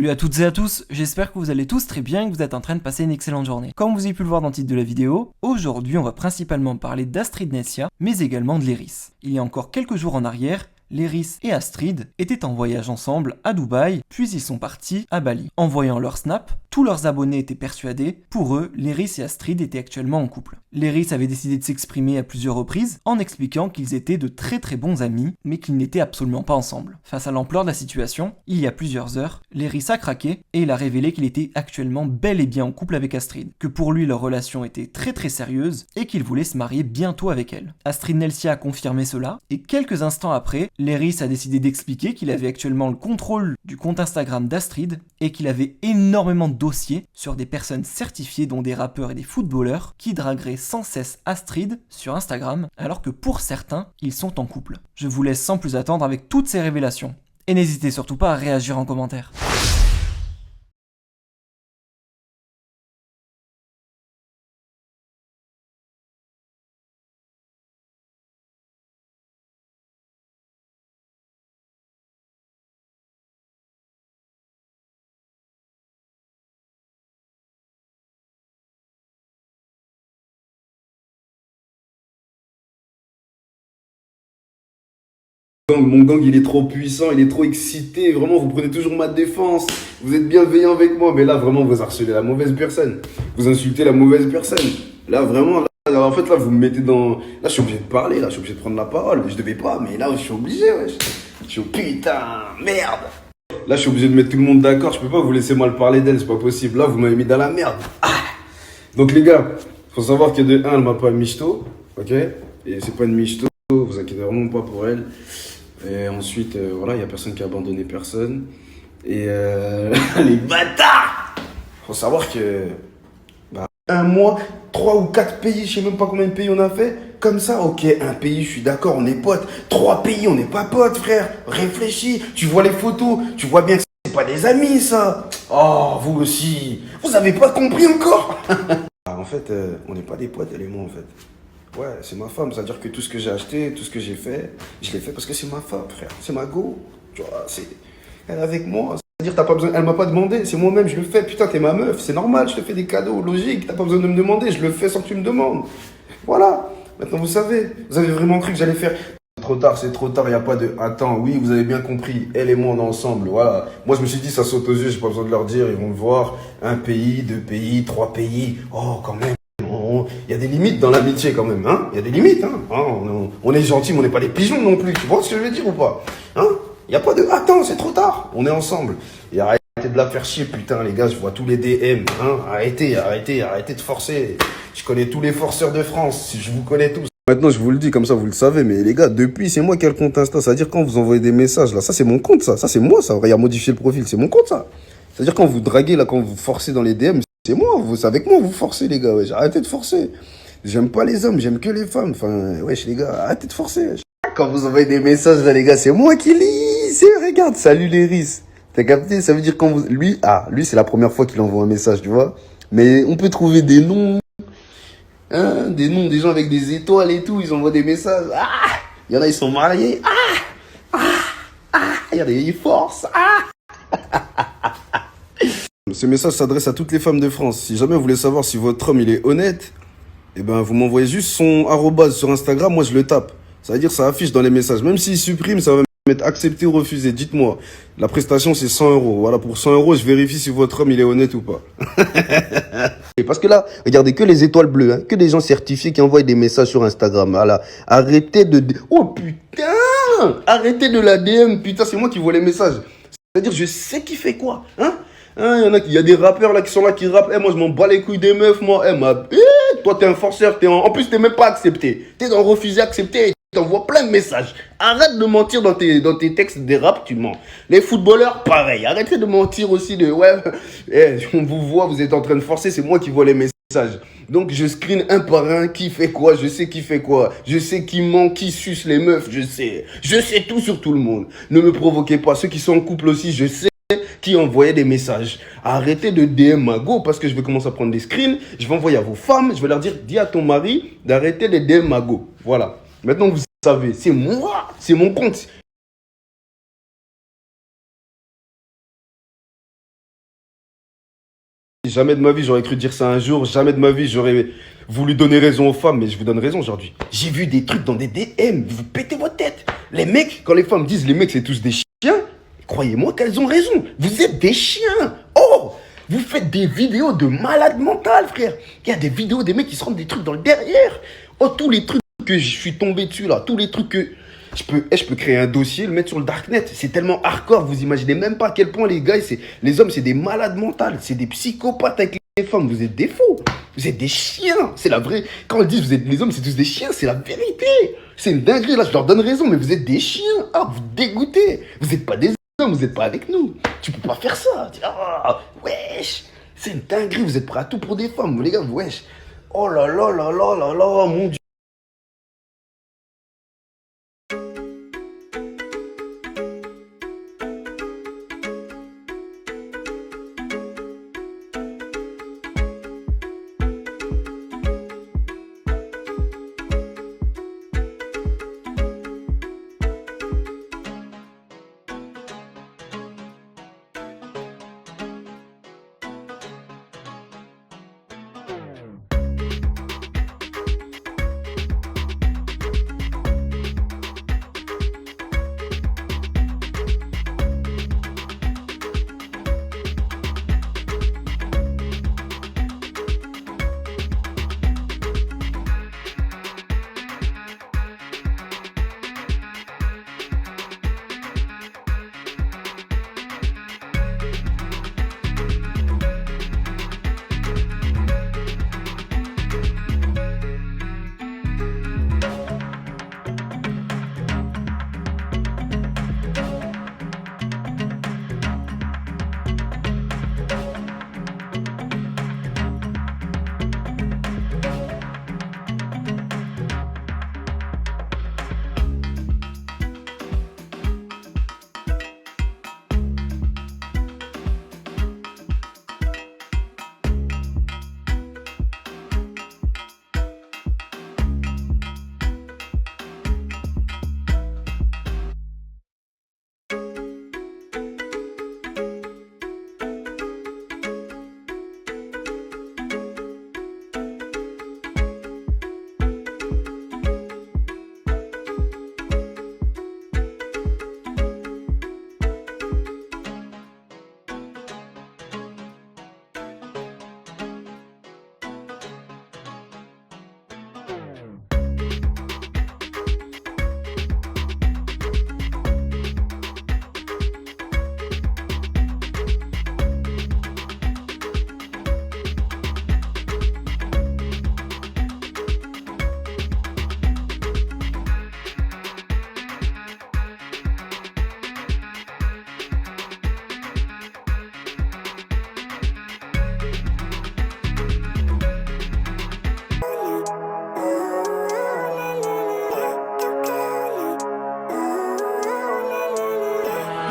Salut à toutes et à tous, j'espère que vous allez tous très bien et que vous êtes en train de passer une excellente journée. Comme vous avez pu le voir dans le titre de la vidéo, aujourd'hui on va principalement parler d'Astrid Nessia, mais également de Léris. Il y a encore quelques jours en arrière, Léris et Astrid étaient en voyage ensemble à Dubaï, puis ils sont partis à Bali. En voyant leur snap, tous leurs abonnés étaient persuadés, pour eux, Léris et Astrid étaient actuellement en couple. Léris avait décidé de s'exprimer à plusieurs reprises en expliquant qu'ils étaient de très très bons amis, mais qu'ils n'étaient absolument pas ensemble. Face à l'ampleur de la situation, il y a plusieurs heures, Léris a craqué et il a révélé qu'il était actuellement bel et bien en couple avec Astrid, que pour lui leur relation était très très sérieuse et qu'il voulait se marier bientôt avec elle. Astrid Nessia a confirmé cela et quelques instants après, Léris a décidé d'expliquer qu'il avait actuellement le contrôle du compte Instagram d'Astrid et qu'il avait énormément de dossiers sur des personnes certifiées dont des rappeurs et des footballeurs qui dragueraient sans cesse Astrid sur Instagram alors que pour certains, ils sont en couple. Je vous laisse sans plus attendre avec toutes ces révélations. Et n'hésitez surtout pas à réagir en commentaire. Mon gang, il est trop puissant, il est trop excité. Vraiment, vous prenez toujours ma défense. Vous êtes bienveillant avec moi. Mais là, vraiment, vous harcelez la mauvaise personne. Vous insultez la mauvaise personne. Là, vraiment, là, en fait, là, vous me mettez dans... Là, je suis obligé de parler. Là, je suis obligé de prendre la parole. Je devais pas, mais là, je suis obligé, wesh. Je suis putain, merde. Là, je suis obligé de mettre tout le monde d'accord. Je peux pas vous laisser mal parler d'elle, c'est pas possible. Là, vous m'avez mis dans la merde. Ah. Donc, les gars, faut savoir que de 1, elle m'a pas michto. Ok? Et c'est pas une michto. Vous inquiétez vraiment pas pour elle. Et ensuite, voilà, il n'y a personne qui a abandonné personne. Et les bâtards! Faut savoir que, un mois, 3 ou 4 pays, je sais même pas combien de pays on a fait. Comme ça, ok, un pays, je suis d'accord, on est potes. 3 pays, on n'est pas potes, frère. Réfléchis, tu vois les photos, tu vois bien que c'est pas des amis, ça. Oh, vous aussi, vous avez pas compris encore? En fait, on n'est pas des potes, elle et moi, en fait. Ouais, c'est ma femme, c'est-à-dire que tout ce que j'ai acheté, tout ce que j'ai fait, je l'ai fait parce que c'est ma femme, frère. C'est ma go. Tu vois, c'est... Elle est avec moi. C'est-à-dire, t'as pas besoin... Elle m'a pas demandé, c'est moi-même, je le fais. Putain, t'es ma meuf, c'est normal, je te fais des cadeaux, logique. T'as pas besoin de me demander, je le fais sans que tu me demandes. Voilà. Maintenant, vous savez. Vous avez vraiment cru que j'allais faire... C'est trop tard, il n'y a pas de... Attends, oui, vous avez bien compris, elle et moi, on est ensemble, voilà. Moi, je me suis dit, ça saute aux yeux, j'ai pas besoin de leur dire, ils vont le voir. 1 pays, 2 pays, 3 pays. Oh, quand même. Il y a des limites dans l'amitié quand même, hein. Il y a des limites, hein. On est gentil, mais on n'est pas des pigeons non plus. Tu vois ce que je veux dire ou pas? Hein? Il n'y a pas de... Attends, c'est trop tard. On est ensemble. Et arrêtez de la faire chier, putain, les gars. Je vois tous les DM, hein. Arrêtez de forcer. Je connais tous les forceurs de France. Je vous connais tous. Maintenant, je vous le dis, comme ça, vous le savez. Mais les gars, depuis, c'est moi qui ai le compte Insta. C'est-à-dire quand vous envoyez des messages, là, ça, c'est mon compte, ça. Ça, c'est moi, ça. Regarde, modifier le profil, c'est mon compte, ça. C'est-à-dire quand vous draguez, là, quand vous forcez dans les DM, c'est moi, c'est avec moi, vous forcez, les gars, wesh. Arrêtez de forcer. J'aime pas les hommes, j'aime que les femmes. Enfin, wesh, les gars, arrêtez de forcer, wesh. Quand vous envoyez des messages, là, les gars, c'est moi qui lis. Regarde, salut Léris. T'as capté? Ça veut dire quand vous... Lui, c'est la première fois qu'il envoie un message, tu vois. Mais on peut trouver des noms, hein, des noms, des gens avec des étoiles et tout, ils envoient des messages. Il y en a, ils sont mariés. Il y en a, ils forcent. Ce message s'adresse à toutes les femmes de France. Si jamais vous voulez savoir si votre homme il est honnête, eh ben vous m'envoyez juste son arrobase sur Instagram, moi je le tape. Ça veut dire ça affiche dans les messages. Même s'il supprime, ça va mettre accepté ou refusé. Dites-moi. La prestation c'est 100 €. Voilà, pour 100 €, je vérifie si votre homme il est honnête ou pas. Et parce que là, regardez que les étoiles bleues, hein, que des gens certifiés qui envoient des messages sur Instagram. Voilà. Arrêtez de... Oh putain! Arrêtez de la DM. Putain, c'est moi qui vois les messages. C'est-à-dire, je sais qui fait quoi. Hein? Il y a des rappeurs là qui sont là qui rappent. Moi je m'en bats les couilles des meufs, moi. Toi t'es un forceur, en plus t'es même pas accepté. T'es dans refusé accepté et t'envoies plein de messages. Arrête de mentir dans tes textes des raps, tu mens. Les footballeurs, pareil. Arrêtez de mentir aussi on vous voit, vous êtes en train de forcer, c'est moi qui vois les messages. Donc je screen un par un qui fait quoi, je sais qui fait quoi. Je sais qui ment, qui suce les meufs, je sais. Je sais tout sur tout le monde. Ne me provoquez pas. Ceux qui sont en couple aussi, je sais qui envoyait des messages. Arrêtez de DM ma go parce que je vais commencer à prendre des screens. Je vais envoyer à vos femmes. Je vais leur dire, dis à ton mari d'arrêter les DM ma go. Voilà. Maintenant, vous savez, c'est moi. C'est mon compte. Jamais de ma vie j'aurais cru dire ça un jour, jamais de ma vie j'aurais voulu donner raison aux femmes, mais je vous donne raison aujourd'hui. J'ai vu des trucs dans des DM, vous pétez votre tête. Les mecs, quand les femmes disent les mecs c'est tous des chiens, croyez-moi qu'elles ont raison. Vous êtes des chiens. Oh, vous faites des vidéos de malades mentales, frère. Il y a des vidéos des mecs qui se rendent des trucs dans le derrière. Oh, tous les trucs que je suis tombé dessus là, tous les trucs que... Je peux créer un dossier, le mettre sur le darknet. C'est tellement hardcore, vous imaginez même pas à quel point les gars, les hommes, c'est des malades mentales, c'est des psychopathes avec les femmes. Vous êtes des faux, vous êtes des chiens. C'est la vraie. Quand ils disent vous êtes les hommes, c'est tous des chiens, c'est la vérité. C'est une dinguerie, là, je leur donne raison, mais vous êtes des chiens. Ah, vous dégoûtez. Vous n'êtes pas des hommes, vous n'êtes pas avec nous. Tu peux pas faire ça. Ah, wesh. C'est une dinguerie, vous êtes prêts à tout pour des femmes, les gars, wesh. Oh là là là là là là, mon Dieu.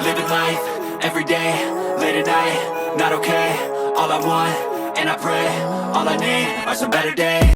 Living life, every day, late at night, not okay. All I want, and I pray, all I need are some better days.